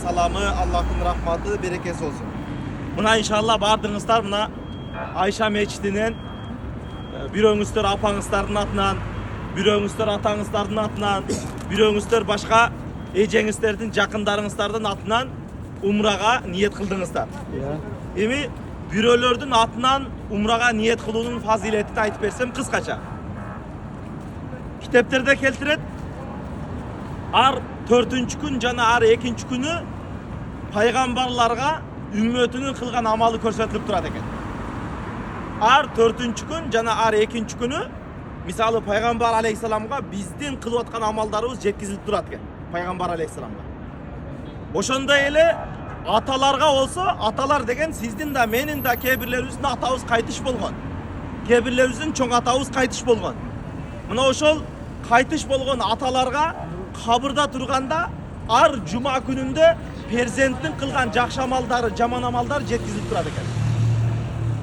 саламы, Аллахтың рахматы, берекесі olsun. Мына иншалла бардыңыздар мына Айша мечітінен бирөөңүздөр апаңыздардын атынан, бирөөңүздөр атаңыздардын атынан, бирөөңүздөр башка эжеңиздердин, жакындарыңыздардын атынан умрага ниет кылдыңыздар. Эми бирөөлөрдүн атынан умрага ниет кылуунун фазилетин айтып берсем кыскача. Китептерде келтирет, ар 4-чү күн жана ар 2-чү күнү пайгамбарларга үммөтүнүн кылган амалы көрсөтүлүп турат экен. Ар 4-чү күн жана ар 2-чү күнү мисалы пайгамбар алейхисаламга биздин кылып аткан амалдарыбыз жеткизилип турат экен. Пайгамбар алейхисаламга. Ошондой эле аталарга болсо, аталар деген сиздин да менин да кээ бирлерибиздин атабыз кайтыш болгон. Кээ бирлерибиздин чоң атабыз кайтыш болгон. Мына ошол кайтыш болгон аталарга кабырда турганда ар жума күнүндө перзенттин кылган жакшы амалдары, жаман амалдары жеткизилип турат экен.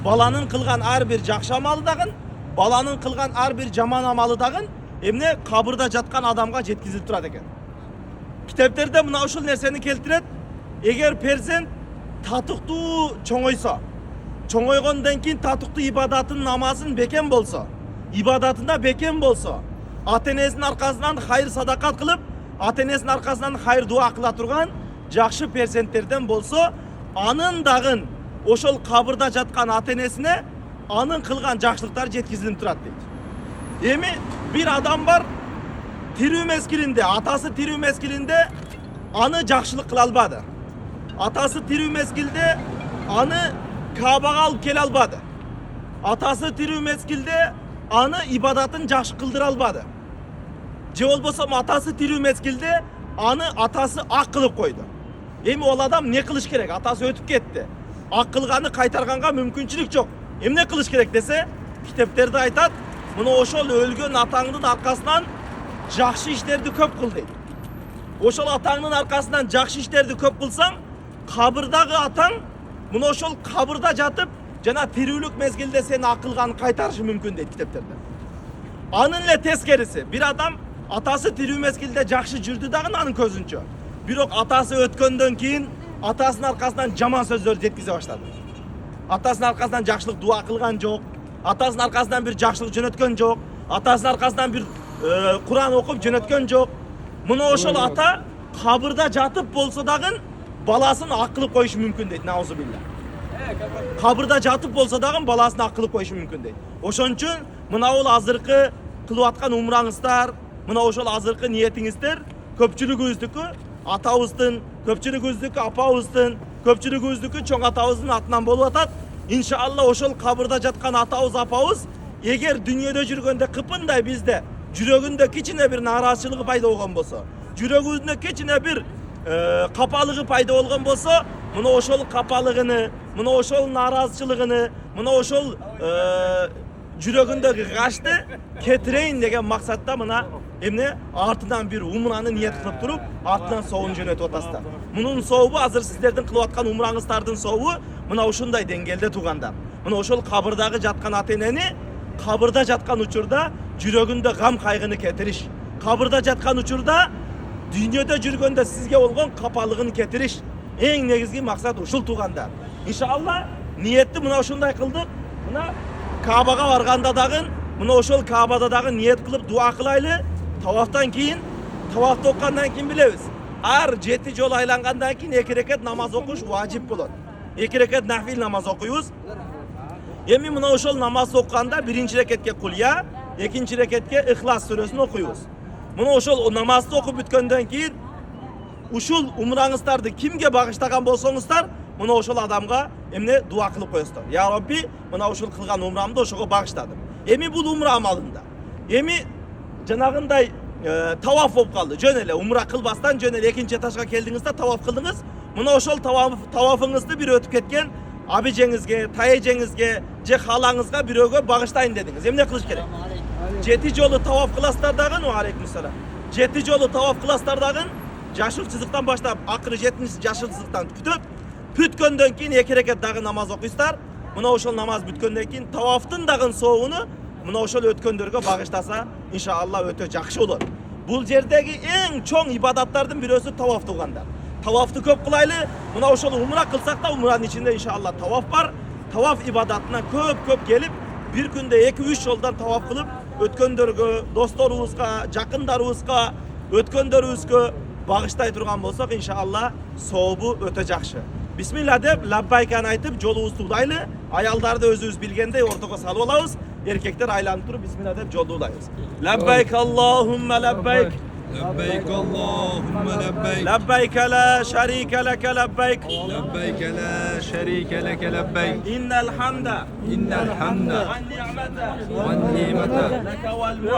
Баланын кылган ар бир жакшы амалы дагы, баланын кылган ар бир жаман амалы дагы эмне кабырда жаткан адамга жеткизилип турат экен. Китептерде мына ушул нерсени келтирет. Эгер перзент татыктуу чоңойсо, чоңойгондон кийин татыктуу ибадатын, намазын бекем болсо, ибадатында бекем болсо, ата-энесинин аркасынан хайыр садакат кылып, ата-энесинин аркасынан хайыр дуа кыла турган жакшы перзенттерден болсо, анын дагы ошол кабырда жаткан ата-энесине анын кылган жакшылыктары жеткизилип турат дейт. Эми бир адам бар, тирүү мезгилинде, атасы тирүү мезгилинде аны жакшылык кыла албады. Атасы тирүү мезгилде аны Кабага алып келе албады. Атасы тирүү мезгилде аны ибадатын жакшы кылдыра албады. Же болбосо атасы тирүү мезгилде аны атасы ак кылып койду. Эми ол адам не кылыш керек? Атасы өтүп кетти. Ак кылганы кайтарганга мүмкүнчүлүк жок. Эмне кылыш керек десе, китептерде айтат, мына ошол өлгөн атаңдын аркасынан жакшы иштерди көп кыл дейт. Ошол атаңдын аркасынан жакшы иштерди көп кылсаң, кабырдагы атаң мына ошол кабырда жатып, жана тирүүлүк мезгилде сени ак кылганын кайтарышы мүмкүн дейт китептерде. Анын эле тескериси, бир адам атасы тирүү мезгилде жакшы жүрдү дагы анын көзүнчө. Бирок атасы өткөндөн кийин атасынын аркасынан жаман сөздөрдү жеткизе баштады. Атасынын аркасынан жакшылык дуа кылган жок, атасынын аркасынан бир жакшылык жөнөткөн жок, атасынын аркасынан бир Куран окуп жөнөткөн жок. Мына ошол ата кабырда жатып болсо дагы баласын ак кылып коюшу мүмкүн дейт. Наузубилля. Кабырда жатып болсо дагы баласын ак кылып коюшу мүмкүн дейт. Ошон үчүн мына бул азыркы кылып аткан умраңыздар, мына ошол азыркы ниетиңиздер көпчүлүгүбүздүкү атабыздын, көпчүлүгүбүздүкү апабыздын, көпчүлүгүбүздүкү чоң атабыздын атынан болуп атат. Иншалла ошол кабырда жаткан атабыз, апабыз эгер дүйнөдө жүргөндө кыпындай бизде жүрөгүндө кичине бир нааразычылыгы пайда болгон болсо, жүрөгүндө кичине бир капалыгы пайда болгон болсо, мына ошол капалыгыны, мына ошол нааразычылыгыны, мына ошол жүрөгүндөгү гашты кетирейин деген максатта мына эмне артынан бир умраны ниет кылып туруп, артынан соовун жөнөтүп атасыздар. Мунун сообу азыр сиздердин кылып аткан умраңыздардын сообу мына ушундай деңгээлде тугандар. Мына ошол кабырдагы жаткан ата-энени кабырда жаткан учурда жүрөгүндө гам кайгыны кетириш, кабырда жаткан учурда дүйнөдө жүргөндө сизге болгон капалыгын кетириш. Эң негизги максат ушул тугандар. Иншалла ниетти мына ушундай кылдык. Мына Кабага барганда дагы, мына ошол Кабада дагы ниет кылып дуа кылайлы. Тавафтан кийин, тавафты оккандан кийин билебиз. Ар 7 жолу айлангандан кийин 2 рекет намаз окуш важип болот. 2 рекет нафил намаз окуйбуз. Эми мына ошол намаз окканда биринчи рекетке кулья, экинчи рекетке Ихлас сүрөсүн окуйбуз. Мына ошол намазды окуп бүткөндөн кийин ушул умраңыздарды кимге багыштаган болсоңуздар, мына ошол адамга эмне дуа кылып коесуздар. Я Робби, мына ушул кылган умрамды ошого багыштадым. Эми бул умра амалында. Эми жанагындай таваф болуп калды. Жөн эле умра кылбастан жөн эле экинчи этажга келдиңиз да таваф кылдыңыз. Мына ошол тавафыңызды бир өтүп кеткен абижеңизге, тайэжеңизге, же халаңызга бирөөгө багыштайын дедиңиз. Эмне кылыш керек? 7 жолу таваф кыласыздар дагы, алейкум салам. 7 жолу таваф кыласыздар дагы, жашыл чызыктан баштап акыры 7-чи жашыл чызыктан күтүп, бүткөндөн кийин 2 рекет дагы намаз окуйсуздар. Мына ошол намаз бүткөндөн кийин тавафтын дагы соогуну мына ошол өткөндөргө багыштаса, иншалла өтө жакшы болот. Бул жердеги эң чоң ибадаттардын бирөөсү таваф тугандар. Tavafты köp kılaylı. Mına oşol umra kılsak da umranın içinde inşallah tavaf var. Tavaf ibadatına köp gelip bir günde 2-3 yoldan tavaf kılıp ötkönderge, dostlarımızga, jakınlarımızga, ötkönderibizge bağıştay turgan bolsak inşallah soğubu öte jakşı. Bismillah dep labbaykani aytıp jolubuzdu ulaylı. Ayaldарды özübüz bilgendey ortaga salıp alabız. Erkekler aylanıp turup bismillah dep joldu ulayбыз. Labbayk Allahumma labbayk. لبيك اللهم لبيك لبيك لا شريك لك لبيك لبيك لا شريك لك لبيك إن الحمد إن الحمد والنعمة والنعمة لك والملك